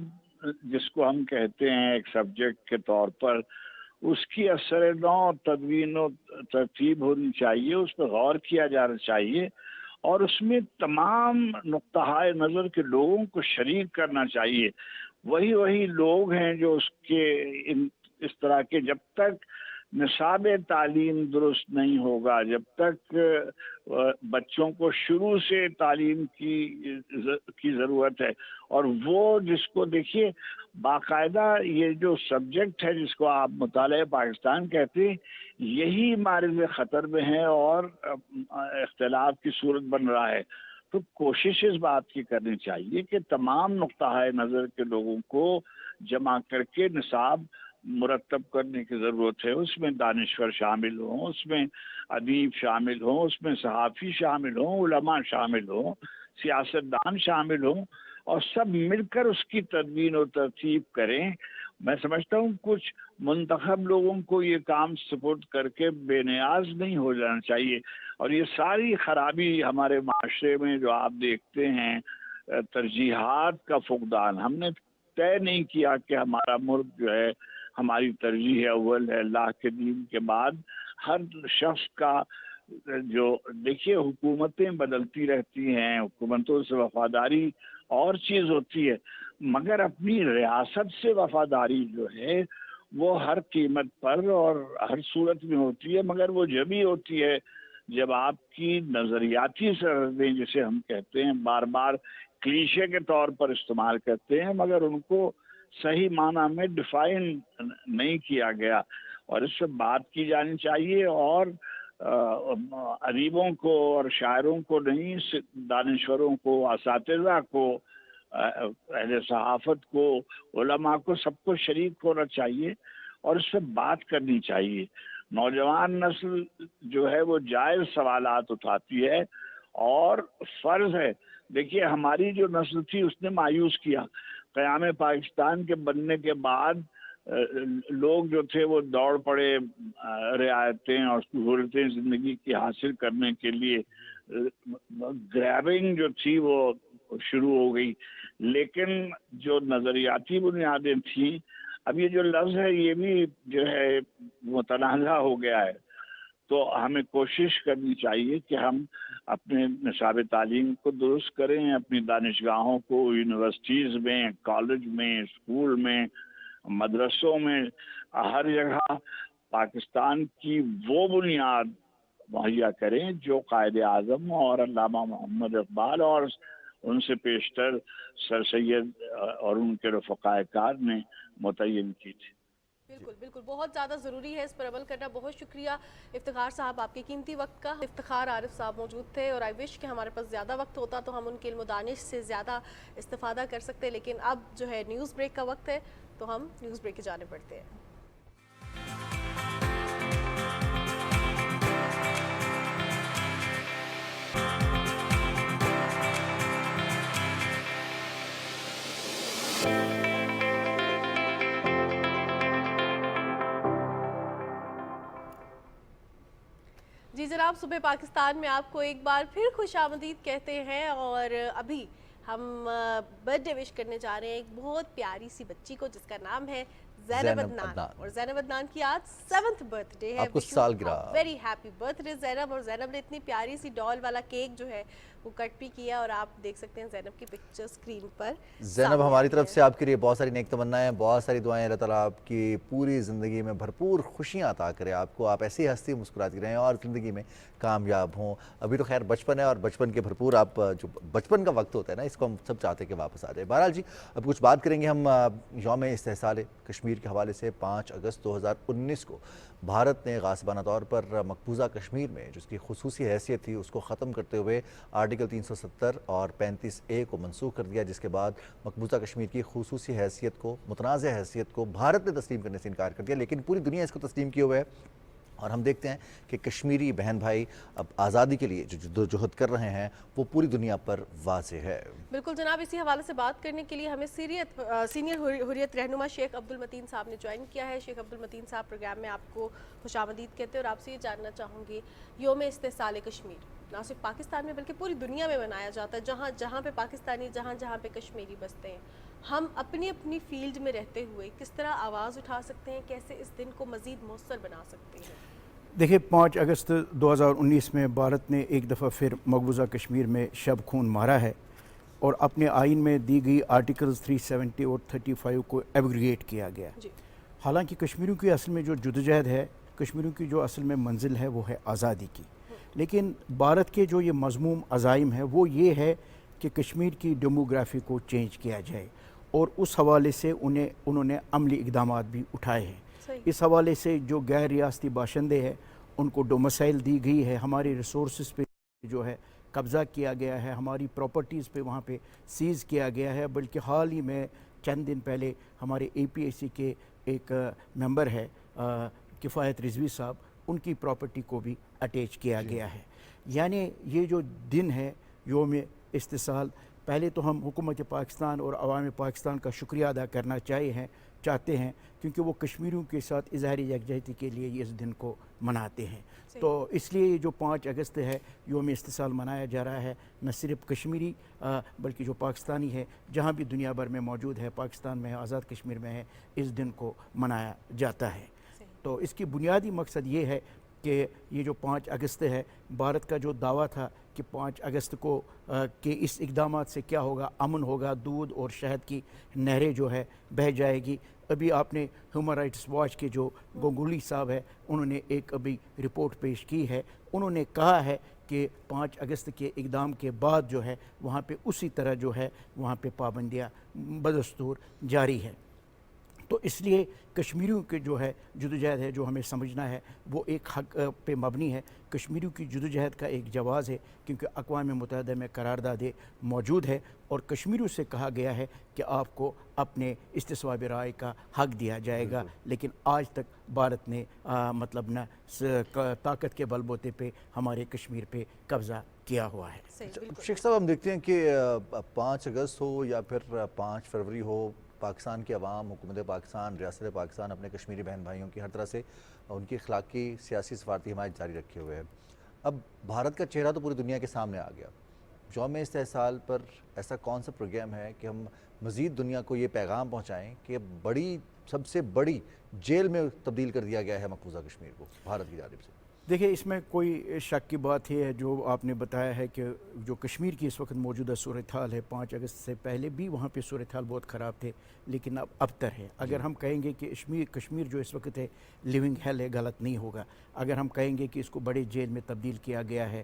جس کو ہم کہتے ہیں ایک سبجیکٹ کے طور پر، اس کی اثر نو تدوین و ترتیب ہونی چاہیے، اس پہ غور کیا جانا چاہیے، اور اس میں تمام نقطہ نظر کے لوگوں کو شریک کرنا چاہیے. وہی لوگ ہیں جو اس طرح کے، جب تک نصاب تعلیم درست نہیں ہوگا، جب تک بچوں کو شروع سے تعلیم کی ضرورت ہے، اور وہ جس کو دیکھیے باقاعدہ یہ جو سبجیکٹ ہے جس کو آپ مطالعہ پاکستان کہتے ہیں، یہی مارز خطر میں ہے اور اختلاف کی صورت بن رہا ہے. تو کوشش اس بات کی کرنی چاہیے کہ تمام نقطہ نظر کے لوگوں کو جمع کر کے نصاب مرتب کرنے کی ضرورت ہے. اس میں دانشور شامل ہوں, اس میں ادیب شامل ہوں, اس میں صحافی شامل ہوں, علماء شامل ہوں, سیاستدان شامل ہوں, اور سب مل کر اس کی تدوین و ترتیب کریں. میں سمجھتا ہوں کچھ منتخب لوگوں کو یہ کام سپورٹ کر کے بے نیاز نہیں ہو جانا چاہیے. اور یہ ساری خرابی ہمارے معاشرے میں جو آپ دیکھتے ہیں, ترجیحات کا فقدان. ہم نے طے نہیں کیا کہ ہمارا ملک جو ہے ہماری ترجیح اول ہے اللہ کے دین کے بعد. ہر شخص کا جو دیکھیے حکومتیں بدلتی رہتی ہیں, حکومتوں سے وفاداری اور چیز ہوتی ہے, مگر اپنی ریاست سے وفاداری جو ہے وہ ہر قیمت پر اور ہر صورت میں ہوتی ہے. مگر وہ جبھی ہوتی ہے جب آپ کی نظریاتی سرحدیں, جسے ہم کہتے ہیں بار بار کلیشے کے طور پر استعمال کرتے ہیں, مگر ان کو صحیح معنی میں ڈیفائن نہیں کیا گیا. اور اس سے بات کی جانی چاہیے, اور ادیبوں کو اور شاعروں کو نہیں, دانشوروں کو, اساتذہ کو, اہل صحافت کو, علماء کو, سب کو شریک ہونا چاہیے اور اس سے بات کرنی چاہیے. نوجوان نسل جو ہے وہ جائز سوالات اٹھاتی ہے اور فرض ہے. دیکھیے ہماری جو نسل تھی اس نے مایوس کیا. قیام پاکستان کے بننے کے بعد لوگ جو تھے وہ دوڑ پڑے رعایتیں اور سہولتیں زندگی کی حاصل کرنے کے لیے. گریبنگ جو تھی وہ شروع ہو گئی, لیکن جو نظریاتی بنیادیں تھیں, اب یہ جو لفظ ہے یہ بھی جو ہے متنازع ہو گیا ہے. تو ہمیں کوشش کرنی چاہیے کہ ہم اپنے نصاب تعلیم کو درست کریں, اپنی دانشگاہوں کو یونیورسٹیز میں, کالج میں, اسکول میں, مدرسوں میں, ہر جگہ پاکستان کی وہ بنیاد مہیا کریں جو قائد اعظم اور علامہ محمد اقبال اور ان سے پیشتر سر سید اور ان کے رفقائے کار نے متعین کی تھی. بالکل بالکل, بہت زیادہ ضروری ہے اس پر عمل کرنا. بہت شکریہ افتخار صاحب آپ کے قیمتی وقت کا. افتخار عارف صاحب موجود تھے, اور آئی وش کہ ہمارے پاس زیادہ وقت ہوتا تو ہم ان کے علم و دانش سے زیادہ استفادہ کر سکتے, لیکن اب جو ہے نیوز بریک کا وقت ہے تو ہم نیوز بریک کی جانب بڑھتے ہیں. جی جناب, صبح پاکستان میں آپ کو ایک بار پھر خوش آمدید کہتے ہیں, اور ابھی ہم برتھ ڈے وش کرنے جا رہے ہیں ایک بہت پیاری سی بچی کو جس کا نام ہے زینب عدنان, اور زینب عدنان کی آج 7th برتھ ڈے ہے. آپ کو سالگرہ. ویری ہیپی برتھ ڈے زینب. اور زینب نے اتنی پیاری سی ڈال والا کیک جو ہے وہ کٹ بھی کیا, اور آپ دیکھ سکتے ہیں زینب کی پکچر اسکرین پر. زینب, ہماری طرف سے آپ کے لیے بہت ساری نیک تمنائیں, بہت ساری دعائیں. اللہ تعالیٰ آپ کی پوری زندگی میں بھرپور خوشیاں عطا کرے آپ کو, آپ ایسی ہستی مسکراتی رہیں اور زندگی میں کامیاب ہوں. ابھی تو خیر بچپن ہے, اور بچپن کے بھرپور آپ جو بچپن کا وقت ہوتا ہے نا, اس کو ہم سب چاہتے ہیں کہ واپس آ جائے. بہرحال جی, اب کچھ بات کریں گے ہم یوم استحصال کشمیر کے حوالے سے. 5 اگست 2019 کو بھارت نے غاصبانہ طور پر مقبوضہ کشمیر میں جس کی خصوصی حیثیت تھی اس کو ختم کرتے ہوئے آرٹیکل 370 اور 35A کو منسوخ کر دیا, جس کے بعد مقبوضہ کشمیر کی خصوصی حیثیت کو, متنازع حیثیت کو بھارت نے تسلیم کرنے سے انکار کر دیا, لیکن پوری دنیا اس کو تسلیم کیے ہوئے ہے. اور ہم دیکھتے ہیں کہ کشمیری بہن بھائی اب آزادی کے لیے جو جدوجہد کر رہے ہیں وہ پوری دنیا پر واضح ہے. بالکل جناب, اسی حوالے سے بات کرنے کے لیے ہمیں سینئر حریت رہنما شیخ عبد المتین صاحب نے جوائن کیا ہے. شیخ عبد المتین صاحب پروگرام میں آپ کو خوش آمدید کہتے ہیں, اور آپ سے یہ جاننا چاہوں گی یوم استحصال کشمیر نہ صرف پاکستان میں بلکہ پوری دنیا میں منایا جاتا ہے, جہاں جہاں پہ پاکستانی, جہاں جہاں پہ کشمیری بستے ہیں. ہم اپنی اپنی فیلڈ میں رہتے ہوئے کس طرح آواز اٹھا سکتے ہیں, کیسے اس دن کو مزید مؤثر بنا سکتے ہیں؟ دیکھیں 5 اگست 2019 میں بھارت نے ایک دفعہ پھر مقبوضہ کشمیر میں شب خون مارا ہے, اور اپنے آئین میں دی گئی آرٹیکلز 370 اور 35 کو ایبریگیٹ کیا گیا. حالانکہ کشمیریوں کی اصل میں جو جدوجہد ہے, کشمیریوں کی جو اصل میں منزل ہے وہ ہے آزادی کی, لیکن بھارت کے جو یہ مذموم عزائم ہے وہ یہ ہے کہ کشمیر کی ڈیموگرافی کو چینج کیا جائے, اور اس حوالے سے انہوں نے عملی اقدامات بھی اٹھائے ہیں. اس حوالے سے جو غیر ریاستی باشندے ہیں ان کو ڈومسائل دی گئی ہے, ہماری ریسورسز پہ جو ہے قبضہ کیا گیا ہے, ہماری پراپرٹیز پہ وہاں پہ سیز کیا گیا ہے. بلکہ حال ہی میں چند دن پہلے ہمارے APIC کے ایک ممبر ہے کفایت رضوی صاحب, ان کی پراپرٹی کو بھی اٹیچ کیا گیا ہے. یعنی یہ جو دن ہے یوم استحصال, پہلے تو ہم حکومت پاکستان اور عوام پاکستان کا شکریہ ادا کرنا چاہتے ہیں کیونکہ وہ کشمیریوں کے ساتھ اظہار یکجہتی کے لیے یہ اس دن کو مناتے ہیں. تو اس لیے یہ جو 5 اگست ہے یوم استحصال منایا جا رہا ہے, نہ صرف کشمیری بلکہ جو پاکستانی ہے جہاں بھی دنیا بھر میں موجود ہے, پاکستان میں ہے, آزاد کشمیر میں ہے, اس دن کو منایا جاتا ہے. تو اس کی بنیادی مقصد یہ ہے کہ یہ جو 5 اگست ہے, بھارت کا جو دعویٰ تھا کہ 5 اگست کو کہ اس اقدامات سے کیا ہوگا, امن ہوگا, دودھ اور شہد کی نہریں جو ہے بہہ جائے گی. ابھی آپ نے ہیومن رائٹس واچ کے جو گنگولی صاحب ہے انہوں نے ایک ابھی رپورٹ پیش کی ہے, انہوں نے کہا ہے کہ 5 اگست کے اقدام کے بعد جو ہے وہاں پہ اسی طرح جو ہے وہاں پہ پابندیاں بدستور جاری ہے. تو اس لیے کشمیریوں کے جو ہے جدوجہد ہے جو ہمیں سمجھنا ہے وہ ایک حق پہ مبنی ہے. کشمیریوں کی جدوجہد کا ایک جواز ہے کیونکہ اقوام متحدہ میں قراردادیں موجود ہے اور کشمیریوں سے کہا گیا ہے کہ آپ کو اپنے استصواب رائے کا حق دیا جائے گا. لیکن آج تک بھارت نے مطلب نہ طاقت کے بل بوتے پہ ہمارے کشمیر پہ قبضہ کیا ہوا ہے. شیخ صاحب, ہم دیکھتے ہیں کہ 5 اگست ہو یا پھر 5 فروری ہو, پاکستان کے عوام, حکومت پاکستان, ریاست پاکستان اپنے کشمیری بہن بھائیوں کی ہر طرح سے ان کی اخلاقی, سیاسی, سفارتی حمایت جاری رکھے ہوئے ہے. اب بھارت کا چہرہ تو پوری دنیا کے سامنے آ گیا. یوم استحصال پر ایسا کون سا پروگرام ہے کہ ہم مزید دنیا کو یہ پیغام پہنچائیں کہ سب سے بڑی جیل میں تبدیل کر دیا گیا ہے مقبوضہ کشمیر کو بھارت کی جانب سے؟ دیکھیں, اس میں کوئی شک کی بات یہ ہے جو آپ نے بتایا ہے کہ جو کشمیر کی اس وقت موجودہ صورتحال ہے, 5 اگست سے پہلے بھی وہاں پہ صورتحال بہت خراب تھے لیکن اب ابتر ہے. اگر ہم کہیں گے کہ کشمیر جو اس وقت ہے لیونگ ہیل ہے, غلط نہیں ہوگا. اگر ہم کہیں گے کہ اس کو بڑے جیل میں تبدیل کیا گیا ہے,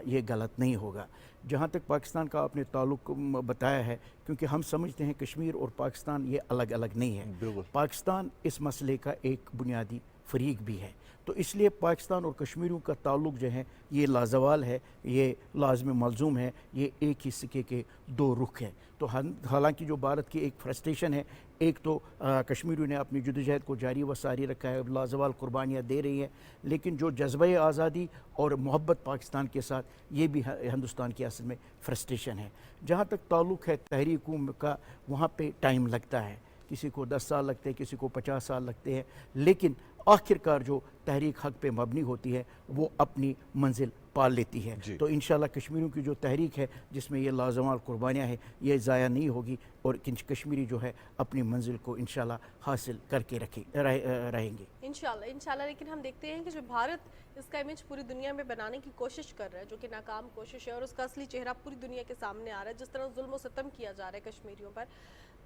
یہ غلط نہیں ہوگا. جہاں تک پاکستان کا آپ نے تعلق بتایا ہے, کیونکہ ہم سمجھتے ہیں کشمیر اور پاکستان یہ الگ الگ نہیں ہے. پاکستان اس مسئلے کا ایک بنیادی فریق بھی ہے. تو اس لیے پاکستان اور کشمیریوں کا تعلق جو ہے یہ لازوال ہے, یہ لازم ملزوم ہے, یہ ایک ہی سکے کے 2 رخ ہیں. تو حالانکہ جو بھارت کی ایک فرسٹریشن ہے, ایک تو کشمیریوں نے اپنی جدوجہد کو جاری و ساری رکھا ہے, لازوال قربانیاں دے رہی ہیں, لیکن جو جذبہ آزادی اور محبت پاکستان کے ساتھ, یہ بھی ہندوستان کی اصل میں فرسٹریشن ہے. جہاں تک تعلق ہے تحریکوں کا, وہاں پہ ٹائم لگتا ہے, کسی کو 10 سال لگتے ہیں, کسی کو 50 سال لگتے ہیں, لیکن آخر کار جو تحریک حق پہ مبنی ہوتی ہے وہ اپنی منزل پال لیتی ہے. تو انشاءاللہ کشمیریوں کی جو تحریک ہے جس میں یہ لازوال قربانیاں ہیں یہ ضائع نہیں ہوگی اور کشمیری جو ہے اپنی منزل کو انشاءاللہ حاصل کر کے رہیں گے انشاءاللہ. لیکن ہم دیکھتے ہیں کہ جو بھارت اس کا امیج پوری دنیا میں بنانے کی کوشش کر رہا ہے, جو کہ ناکام کوشش ہے, اور اس کا اصلی چہرہ پوری دنیا کے سامنے آ رہا ہے. جس طرح ظلم و ستم کیا جا رہا ہے کشمیریوں پر,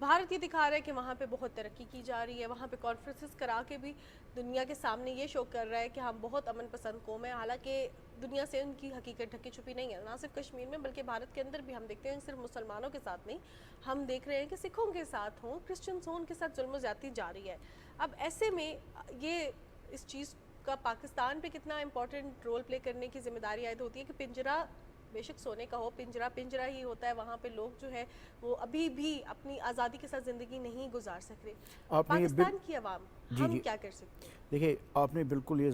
بھارت یہ دکھا رہا ہے کہ وہاں پہ بہت ترقی کی جا رہی ہے. وہاں پہ کانفرنسز کرا کے بھی دنیا کے سامنے یہ شو کر رہا ہے کہ ہم بہت امن پسند قوم ہے. حالانکہ دنیا سے ان کی حقیقت ڈھکی چھپی نہیں ہے, نہ صرف کشمیر میں بلکہ بھارت کے اندر بھی. ہم دیکھتے ہیں صرف مسلمانوں کے ساتھ نہیں, ہم دیکھ رہے ہیں کہ سکھوں کے ساتھ ہوں, کرسچنز ہوں, ان کے ساتھ ظلم و زیادتی جاری ہے. اب ایسے میں یہ اس چیز کا پاکستان پہ کتنا امپورٹنٹ رول پلے کرنے کی ذمہ داری عائد ہوتی ہے کہ پنجرہ بے شک سونے کا ہو, پنجرہ ہی ہوتا ہے. وہاں پہ لوگ جو ہے وہ ابھی بھی اپنی آزادی کے ساتھ زندگی نہیں گزار سکتے. پاکستان کی عوام ہم کیا کر سکتے ہیں؟ دیکھیں, آپ نے بالکل یہ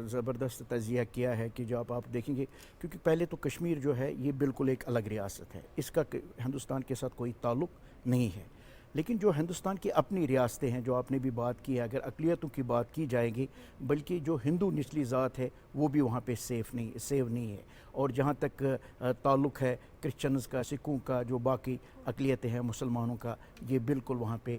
زبردست تجزیہ کیا ہے کہ جب آپ دیکھیں گے, کیونکہ پہلے تو کشمیر جو ہے یہ بالکل ایک الگ ریاست ہے, اس کا ہندوستان کے ساتھ کوئی تعلق نہیں ہے. لیکن جو ہندوستان کی اپنی ریاستیں ہیں جو آپ نے بھی بات کی ہے, اگر اقلیتوں کی بات کی جائے گی, بلکہ جو ہندو نچلی ذات ہے وہ بھی وہاں پہ سیو نہیں ہے. اور جہاں تک تعلق ہے کرسچنز کا, سکھوں کا, جو باقی اقلیتیں ہیں مسلمانوں کا, یہ بالکل وہاں پہ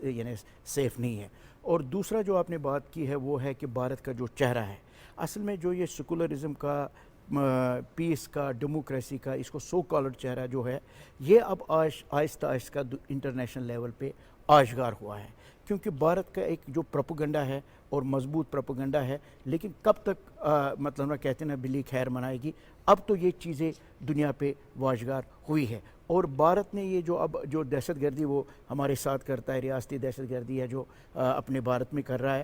یعنی سیف نہیں ہے. اور دوسرا جو آپ نے بات کی ہے وہ ہے کہ بھارت کا جو چہرہ ہے, اصل میں جو یہ سیکولرزم کا, پیس کا, ڈیموکریسی کا, اس کو سو کالڈ چہرہ جو ہے یہ اب آہستہ آہستہ انٹرنیشنل لیول پہ آشکار ہوا ہے. کیونکہ بھارت کا ایک جو پروپیگنڈا ہے اور مضبوط پروپیگنڈا ہے, لیکن کب تک مطلب نہ کہتے ہیں نا بلی خیر منائے گی. اب تو یہ چیزیں دنیا پہ واشگار ہوئی ہے. اور بھارت نے یہ جو دہشت گردی وہ ہمارے ساتھ کرتا ہے, ریاستی دہشت گردی ہے جو اپنے بھارت میں کر رہا ہے,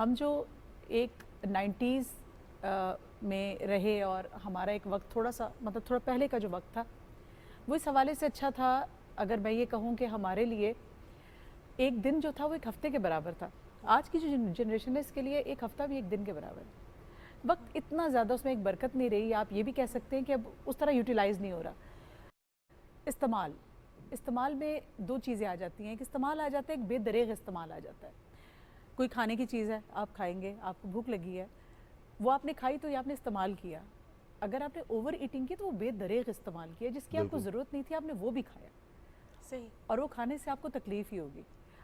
ہم جو ایک 90s میں رہے اور ہمارا ایک وقت تھوڑا سا مطلب تھوڑا پہلے کا جو وقت تھا وہ اس حوالے سے اچھا تھا. اگر میں یہ کہوں کہ ہمارے لیے ایک دن جو تھا وہ ایک ہفتے کے برابر تھا. آج کی جو جنریشن ہے اس کے لیے ایک ہفتہ بھی ایک دن کے برابر ہے. وقت اتنا زیادہ اس میں ایک برکت نہیں رہی. آپ یہ بھی کہہ سکتے ہیں کہ اب اس طرح یوٹیلائز نہیں ہو رہا. استعمال میں دو چیزیں آ جاتی ہیں. ایک استعمال آ جاتا ہے, ایک بے دریغ استعمال آ جاتا ہے. کوئی کھانے کی چیز ہے, آپ کھائیں گے, آپ کو بھوک لگی ہے, وہ آپ نے کھائی تو یہ آپ نے استعمال کیا. اگر آپ نے اوور ایٹنگ کی تو وہ بے دریغ استعمال کیا, جس کی آپ کو ضرورت نہیں تھی, آپ نے وہ بھی کھایا. صحیح. اور وہ کھانے سے آپ کو تکلیف ہی ہوگی.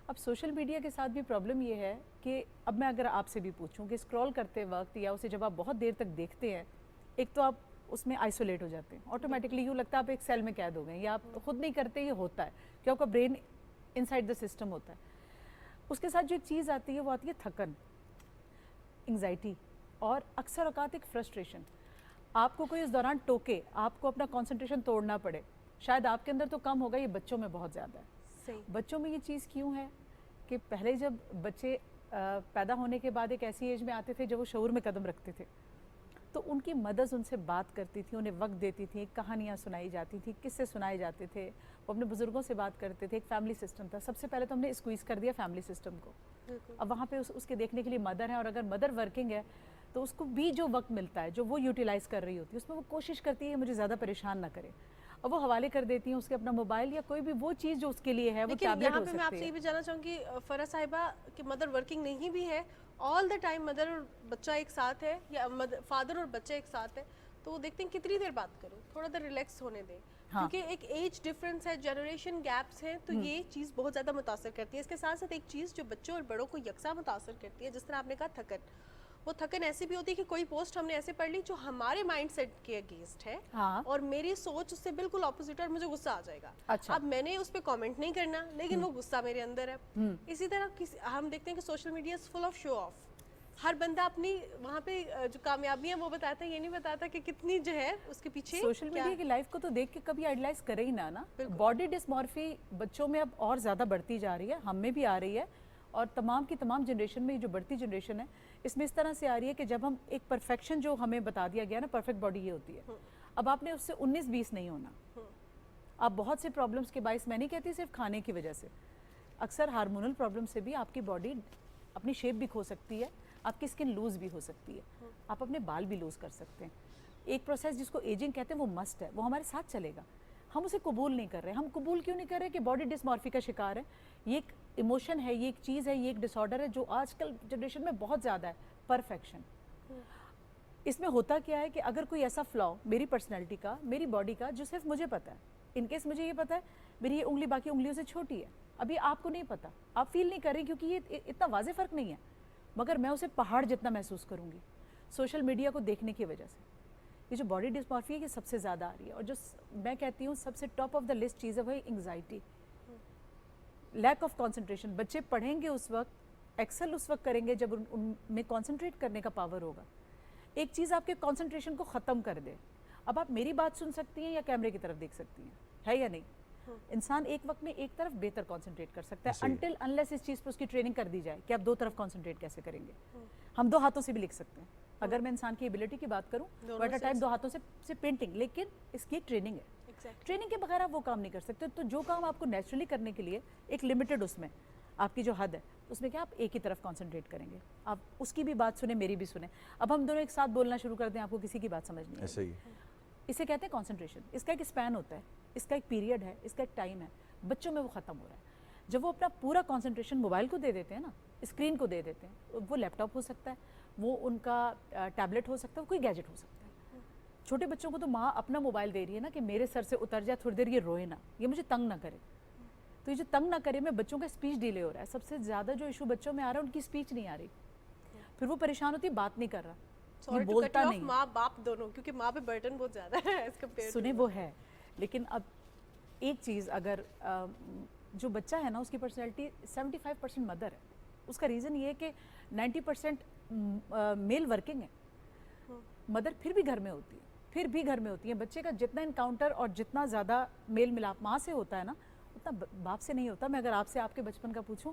اب سوشل میڈیا کے ساتھ بھی پرابلم یہ ہے کہ اب میں اگر آپ سے بھی پوچھوں کہ اسکرول کرتے وقت یا اسے جب آپ بہت دیر تک دیکھتے ہیں, ایک تو آپ اس میں آئسولیٹ ہو جاتے ہیں, آٹومیٹکلی یوں لگتا ہے آپ ایک سیل میں قید ہو گئے, یا آپ خود نہیں کرتے, یہ ہوتا ہے کہ آپ کا برین انسائڈ دا سسٹم ہوتا ہے. اس کے ساتھ جو ایک چیز آتی ہے وہ آتی ہے تھکن, انگزائٹی, اور اکثر اوقات ایک فرسٹریشن. آپ کو کوئی اس دوران ٹوکے, آپ کو اپنا کانسنٹریشن توڑنا پڑے. شاید آپ کے اندر تو کم ہوگا, یہ بچوں میں بہت زیادہ ہے. صحیح. بچوں میں یہ چیز کیوں ہے کہ پہلے جب بچے پیدا ہونے کے بعد ایک ایسی ایج میں آتے تھے جب وہ شعور میں قدم رکھتے تھے, تو ان کی مدرز ان سے بات کرتی تھی, انہیں وقت دیتی تھی, کہانیاں سنائی جاتی تھیں, قصے سنائے جاتے تھے, وہ اپنے بزرگوں سے بات کرتے تھے. ایک فیملی سسٹم تھا. سب سے پہلے تو ہم نے اسکویز کر دیا فیملی سسٹم کو. اب وہاں پہ اس کے دیکھنے کے لیے مدر ہے, اور اگر مدر ورکنگ ہے تو اس کو بھی جو وقت ملتا ہے جو وہ یوٹیلائز کر رہی ہوتی ہے, اس میں وہ کوشش کرتی ہے مجھے زیادہ پریشان نہ کرے, اور وہ حوالے کر دیتی ہیں اس کے اپنا موبائل یا کوئی بھی وہ چیز جو اس کے لیے ہے, وہ لیکن ٹیبلٹ یہاں ہو پہ میں آپ سکتی سے یہ ہے. بھی جاننا چاہوں گی فرح صاحبہ کہ مدر ورکنگ نہیں بھی ہے, آل دا ٹائم مدر اور بچہ ایک ساتھ ہے, یا فادر اور بچہ ایک ساتھ ہے, تو وہ دیکھتے ہیں کتنی دیر بات کریں, تھوڑا دیر ریلیکس ہونے دیں, کیونکہ ایک ایج ڈفرینس ہے, جنریشن گیپس ہیں, تو یہ چیز بہت زیادہ متاثر کرتی ہے. اس کے ساتھ ساتھ ایک چیز جو بچوں اور بڑوں کو یکساں متاثر کرتی ہے, جس طرح آپ نے کہا تھکن, وہ تھکن ایسی بھی ہوتی ہے کہ کوئی پوسٹ ہم نے ایسے پڑھ لی جو ہمارے مائنڈ سیٹ کے اگینسٹ ہے, اور میری سوچ اس سے بالکل اپوزٹ ہے اور مجھے غصہ آ جائے گا. اب میں نے اس پہ کامنٹ نہیں کرنا, لیکن وہ غصہ میرے اندر ہے. اسی طرح ہم دیکھتے ہیں کہ social media is full of show off. ہر بندہ اپنی وہاں پہ جو کامیابیاں وہ بتاتا ہے, یہ نہیں بتاتا کہ کتنی جو ہے اس کے پیچھے. سوشل میڈیا کی لائف کو تو دیکھ کے کبھی آئیڈلائز کرے ہی نہ. باڈی ڈسمورفی بچوں میں اب اور زیادہ بڑھتی جا رہی ہے, ہم میں بھی آ رہی ہے, اور تمام کی تمام جنریشن میں جو بڑھتی جنریشن ہے اس میں اس طرح سے آ رہی ہے کہ جب ہم ایک پرفیکشن جو ہمیں بتا دیا گیا نا, پرفیکٹ باڈی یہ ہوتی ہے, اب آپ نے اس سے 19-20 نہیں ہونا. آپ بہت سے پرابلمس کے باعث, میں نہیں کہتی صرف کھانے کی وجہ سے, اکثر ہارمونل پرابلم سے بھی آپ کی باڈی اپنی شیپ بھی کھو سکتی ہے, آپ کی اسکن لوز بھی ہو سکتی ہے, آپ اپنے بال بھی لوز کر سکتے ہیں. ایک پروسیس جس کو ایجنگ کہتے ہیں وہ مسٹ ہے, وہ ہمارے ساتھ چلے گا. ہم اسے قبول نہیں کر رہے. ہم قبول کیوں نہیں کر رہے کہ باڈی ڈسمورفی کا شکار ہے, یہ ایک ایموشن ہے, یہ ایک چیز ہے, یہ ایک ڈس آرڈر ہے جو آج کل جنریشن میں بہت زیادہ ہے, پرفیکشن. اس میں ہوتا کیا ہے کہ اگر کوئی ایسا فلاؤ میری پرسنالٹی کا, میری باڈی کا, جو صرف مجھے پتہ ہے, ان کیس مجھے یہ پتہ ہے میری یہ انگلی باقی انگلیوں سے چھوٹی ہے, ابھی آپ کو نہیں پتہ, آپ فیل نہیں کر رہی کیونکہ یہ اتنا واضح فرق نہیں ہے, مگر میں اسے پہاڑ جتنا محسوس کروں گی سوشل میڈیا کو دیکھنے کی وجہ سے. یہ جو باڈی ڈسمورفی ہے یہ سب سے زیادہ آ رہی ہے, اور جو میں کہتی ہوں سب سے ٹاپ آف دا لسٹ چیز ہے وہ انگزائٹی, لیک آف کانسنٹریشن. بچے پڑھیں گے اس وقت, ایکسل اس وقت کریں گے جب ان میں کانسنٹریٹ کرنے کا پاور ہوگا. ایک چیز آپ کے کانسنٹریشن کو ختم کر دے. اب آپ میری بات سن سکتی ہیں یا کیمرے کی طرف دیکھ سکتی ہیں, ہے یا نہیں؟ انسان ایک وقت میں ایک طرف بہتر کانسنٹریٹ کر سیکھتا ہے, انٹل انلیس اس چیز پہ اس کی ٹریننگ کر دی جائے کہ آپ دو طرف کانسنٹریٹ کیسے کریں گے. ہم دو ہاتھوں سے بھی لکھ سکتے ہیں اگر میں انسان کی ایبلٹی کی بات کروں, ایٹ اے ٹائم دو ہاتھوں سے پینٹنگ, لیکن اس کی ایک ٹریننگ ہے. ٹریننگ کے بغیر آپ وہ کام نہیں کر سکتے. تو جو کام آپ کو نیچرلی کرنے کے لیے ایک لمیٹڈ اس میں آپ کی جو حد ہے, اس میں کیا آپ ایک ہی طرف کانسنٹریٹ کریں گے, آپ اس کی بھی بات سنیں, میری بھی سنیں. اب ہم دونوں ایک ساتھ بولنا شروع کر دیں, آپ کو کسی کی بات سمجھ نہیں ایسا ہی. اسے کہتے ہیں کانسنٹریشن. اس کا ایک اسپین ہوتا ہے, اس کا ایک پیریڈ ہے, اس کا ایک ٹائم ہے. بچوں میں وہ ختم ہو رہا ہے. جب وہ اپنا پورا کانسنٹریشن موبائل کو دے دیتے ہیں نا, اسکرین کو دے دیتے ہیں, وہ لیپ ٹاپ ہو سکتا ہے, وہ ان کا ٹیبلٹ ہو سکتا ہے, کوئی گیجٹ ہو سکتا ہے. چھوٹے بچوں کو تو ماں اپنا موبائل دے رہی ہے نا کہ میرے سر سے اتر جائے, تھوڑی دیر یہ روئے نہ, یہ مجھے تنگ نہ کرے. تو یہ جو تنگ نہ کرے میں بچوں کا اسپیچ ڈیلے ہو رہا ہے. سب سے زیادہ جو ایشو بچوں میں آ رہا ہے ان کی اسپیچ نہیں آ رہی, پھر وہ پریشان ہوتی, بات نہیں کر رہا, بولتا نہیں. ماں باپ دونوں, کیونکہ ماں پہ برڈن بہت زیادہ ہے. سنیں وہ ہے, لیکن اب ایک چیز, اگر جو بچہ ہے نا اس کی پرسنالٹی 75% مدر ہے. اس کا ریزن یہ ہے کہ 90% میل ورکنگ ہے, مدر پھر بھی گھر میں ہوتی ہے, پھر بھی گھر میں ہوتی ہے. بچے کا جتنا انکاؤنٹر اور جتنا زیادہ میل ملاپ ماں سے ہوتا ہے نا, اتنا باپ سے نہیں ہوتا. میں اگر آپ سے آپ کے بچپن کا پوچھوں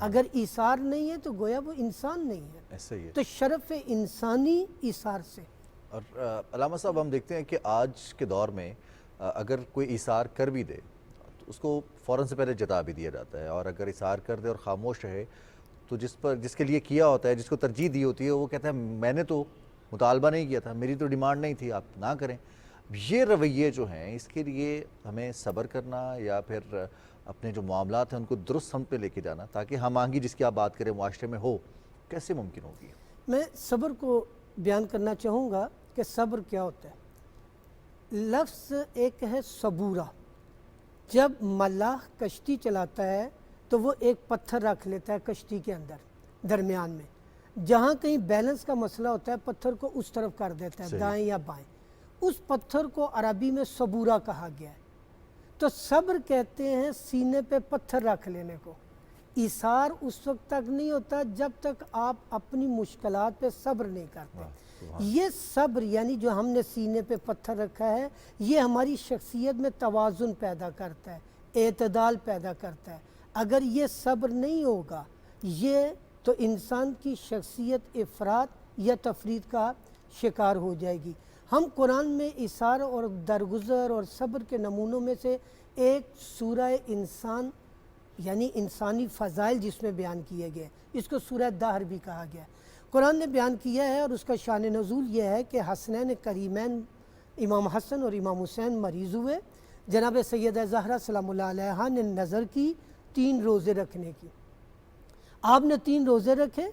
اگر ایثار نہیں ہے تو گویا وہ انسان نہیں ہے. ایسا ہی ہے. تو شرف انسانی ایثار سے. اور علامہ صاحب ہم دیکھتے ہیں کہ آج کے دور میں اگر کوئی ایثار کر بھی دے تو اس کو فوراً سے پہلے جتا بھی دیا جاتا ہے, اور اگر ایثار کر دے اور خاموش رہے تو جس کے لیے کیا ہوتا ہے, جس کو ترجیح دی ہوتی ہے, وہ کہتا ہے میں نے تو مطالبہ نہیں کیا تھا, میری تو ڈیمانڈ نہیں تھی, آپ نہ کریں. یہ رویے جو ہیں اس کے لیے ہمیں صبر کرنا یا پھر اپنے جو معاملات ہیں ان کو درست سمت پہ لے کے جانا تاکہ ہم آہنگی جس کی آپ بات کریں معاشرے میں ہو, کیسے ممکن ہوگی؟ میں صبر کو بیان کرنا چاہوں گا کہ صبر کیا ہوتا ہے. لفظ ایک ہے صبورہ. جب ملاح کشتی چلاتا ہے تو وہ ایک پتھر رکھ لیتا ہے کشتی کے اندر درمیان میں, جہاں کہیں بیلنس کا مسئلہ ہوتا ہے پتھر کو اس طرف کر دیتا ہے, دائیں یا بائیں. اس پتھر کو عربی میں صبورہ کہا گیا ہے. تو صبر کہتے ہیں سینے پہ پتھر رکھ لینے کو. ایثار اس وقت تک نہیں ہوتا جب تک آپ اپنی مشکلات پہ صبر نہیں کرتے. یہ صبر یعنی جو ہم نے سینے پہ پتھر رکھا ہے یہ ہماری شخصیت میں توازن پیدا کرتا ہے, اعتدال پیدا کرتا ہے. اگر یہ صبر نہیں ہوگا یہ تو انسان کی شخصیت افراط یا تفرید کا شکار ہو جائے گی. ہم قرآن میں ایثار اور درگزر اور صبر کے نمونوں میں سے ایک سورہ انسان یعنی انسانی فضائل جس میں بیان کیے گئے, اس کو سورہ دہر بھی کہا گیا ہے, قرآن نے بیان کیا ہے. اور اس کا شان نزول یہ ہے کہ حسنین کریمین امام حسن اور امام حسین مریض ہوئے. جناب سیدہ زہرا سلام اللہ علیہا نے نظر کی 3 روزے رکھنے کی. آپ نے 3 روزے رکھے.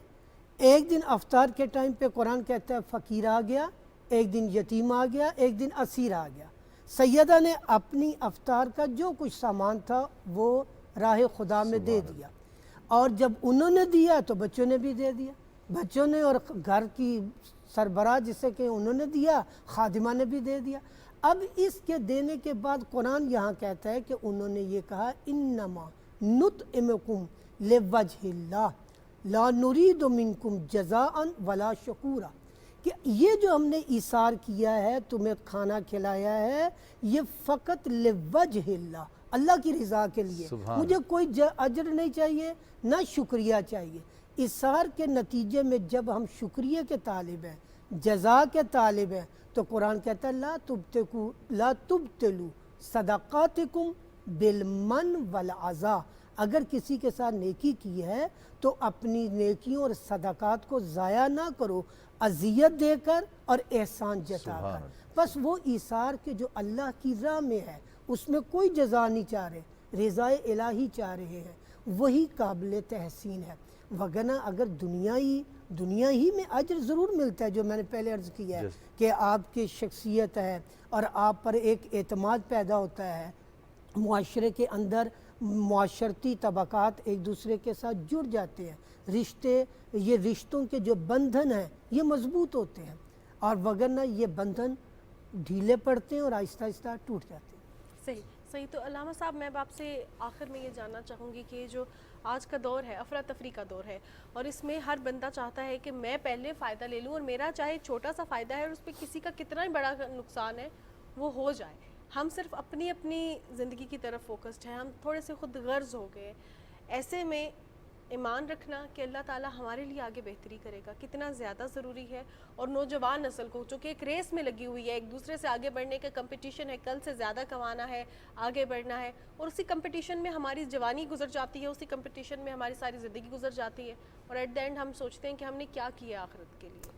ایک دن افطار کے ٹائم پہ قرآن کہتا ہے فقیر آ گیا, ایک دن یتیم آ گیا, ایک دن اسیر آ گیا. سیدہ نے اپنی افطار کا جو کچھ سامان تھا وہ راہ خدا میں دے دیا, اور جب انہوں نے دیا تو بچوں نے بھی دے دیا. بچوں نے اور گھر کی سربراہ جسے کہ انہوں نے دیا, خادمہ نے بھی دے دیا. اب اس کے دینے کے بعد قرآن یہاں کہتا ہے کہ انہوں نے یہ کہا انما نطعمکم لوجہ اللہ لا نرید منکم جزاء ولا شکورا, کہ یہ جو ہم نے ایثار کیا ہے تمہیں کھانا کھلایا ہے یہ فقط لوجہ اللہ, اللہ کی رضا کے لیے, مجھے کوئی اجر نہیں چاہیے نہ شکریہ چاہیے. ایثار کے نتیجے میں جب ہم شکریہ کے طالب ہیں, جزا کے طالب ہیں, تو قرآن کہتا ہے لا تبتلوا صدقاتکم بالمن والعزا. اگر کسی کے ساتھ نیکی کی ہے تو اپنی نیکیوں اور صدقات کو ضائع نہ کرو اذیت دے کر اور احسان جتا کر. بس وہ ایثار کے جو اللہ کی راہ میں ہے اس میں کوئی جزا نہیں چاہ رہے, رضا الہی چاہ رہے ہیں, وہی قابل تحسین ہے. وگرنہ اگر دنیا ہی میں اجر ضرور ملتا ہے, جو میں نے پہلے عرض کیا ہے کہ آپ کی شخصیت ہے اور آپ پر ایک اعتماد پیدا ہوتا ہے, معاشرے کے اندر معاشرتی طبقات ایک دوسرے کے ساتھ جڑ جاتے ہیں, رشتے یہ رشتوں کے جو بندھن ہیں یہ مضبوط ہوتے ہیں, اور وگرنہ یہ بندھن ڈھیلے پڑتے ہیں اور آہستہ آہستہ ٹوٹ جاتے ہیں. صحیح. تو علامہ صاحب میں آپ سے آخر میں یہ جاننا چاہوں گی کہ جو آج کا دور ہے افراتفری کا دور ہے, اور اس میں ہر بندہ چاہتا ہے کہ میں پہلے فائدہ لے لوں, اور میرا چاہے چھوٹا سا فائدہ ہے اور اس پہ کسی کا کتنا ہی بڑا نقصان ہے وہ ہو جائے. ہم صرف اپنی زندگی کی طرف فوکسڈ ہیں, ہم تھوڑے سے خود غرض ہو گئے. ایسے میں ایمان رکھنا کہ اللہ تعالیٰ ہمارے لیے آگے بہتری کرے گا کتنا زیادہ ضروری ہے. اور نوجوان نسل کو جو کہ ایک ریس میں لگی ہوئی ہے, ایک دوسرے سے آگے بڑھنے کا کمپٹیشن ہے, کل سے زیادہ کمانا ہے, آگے بڑھنا ہے, اور اسی کمپٹیشن میں ہماری جوانی گزر جاتی ہے, اسی کمپٹیشن میں ہماری ساری زندگی گزر جاتی ہے, اور ایٹ دا اینڈ ہم سوچتے ہیں کہ ہم نے کیا کیا آخرت کے لیے.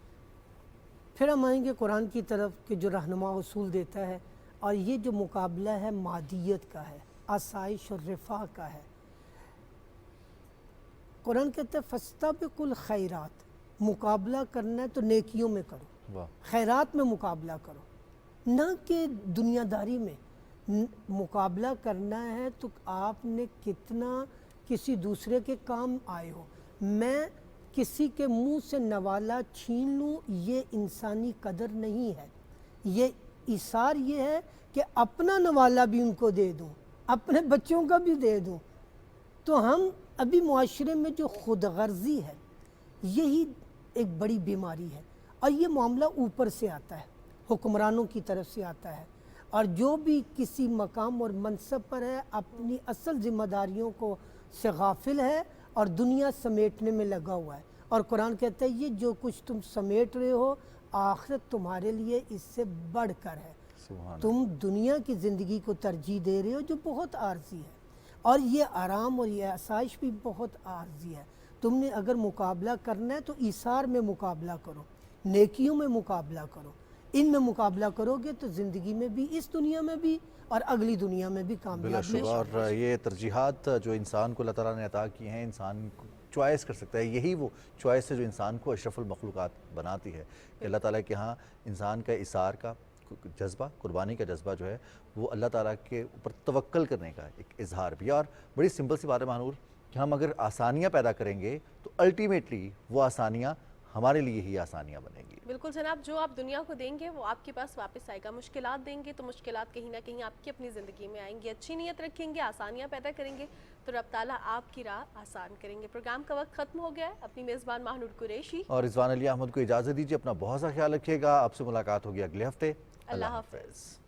پھر ہم آئیں گے قرآن کی طرف کہ جو رہنما اصول دیتا ہے, اور یہ جو مقابلہ ہے مادیت کا ہے, آسائش اور رفاہ کا ہے. قرآن کہتا ہے فاستبقوا الخیرات, مقابلہ کرنا ہے تو نیکیوں میں کرو, خیرات میں مقابلہ کرو, نہ کہ دنیا داری میں. مقابلہ کرنا ہے تو آپ نے کتنا کسی دوسرے کے کام آئے ہو. میں کسی کے منہ سے نوالا چھین لوں یہ انسانی قدر نہیں ہے. یہ ایثار یہ ہے کہ اپنا نوالا بھی ان کو دے دوں, اپنے بچوں کا بھی دے دوں. تو ہم ابھی معاشرے میں جو خود غرضی ہے یہی ایک بڑی بیماری ہے, اور یہ معاملہ اوپر سے آتا ہے, حکمرانوں کی طرف سے آتا ہے, اور جو بھی کسی مقام اور منصب پر ہے اپنی اصل ذمہ داریوں کو سے غافل ہے اور دنیا سمیٹنے میں لگا ہوا ہے، اور قرآن کہتا ہے یہ جو کچھ تم سمیٹ رہے ہو آخرت تمہارے لیے اس سے بڑھ کر ہے۔ تم دنیا کی زندگی کو ترجیح دے رہے ہو جو بہت عارضی ہے، اور یہ آرام اور یہ آسائش بھی بہت عارضی ہے۔ تم نے اگر مقابلہ کرنا ہے تو ایثار میں مقابلہ کرو، نیکیوں میں مقابلہ کرو، ان میں مقابلہ کرو گے تو زندگی میں بھی، اس دنیا میں بھی اور اگلی دنیا میں بھی بلا کامیابی شبہ، اور یہ ترجیحات جو انسان کو اللہ تعالیٰ نے عطا کی ہیں، انسان چوائس کر سکتا ہے، یہی وہ چوائس ہے جو انسان کو اشرف المخلوقات بناتی ہے، کہ اللہ تعالیٰ کے ہاں انسان کا اثار کا جذبہ، قربانی کا جذبہ جو ہے وہ اللہ تعالیٰ کے اوپر توکل کرنے کا ایک اظہار بھی ہے۔ اور بڑی سمپل سی بات ہے مہنور کہ ہم اگر آسانیاں پیدا کریں گے تو الٹیمیٹلی وہ آسانیاں ہمارے لیے ہی آسانیاں بنیں گی۔ بالکل جناب، جو آپ دنیا کو دیں گے وہ آپ کے پاس واپس آئے گا، مشکلات دیں گے تو مشکلات کہیں نہ کہیں آپ کی اپنی زندگی میں آئیں گی، اچھی نیت رکھیں گے، آسانیاں پیدا کریں گے تو رب تعالیٰ آپ کی راہ آسان کریں گے۔ پروگرام کا وقت ختم ہو گیا ہے، اپنی میزبان ماہنور قریشی اور رضوان علی احمد کو اجازت دیجیے، اپنا بہت سا خیال رکھیے گا، آپ سے ملاقات ہوگی اگلے ہفتے، اللہ حافظ۔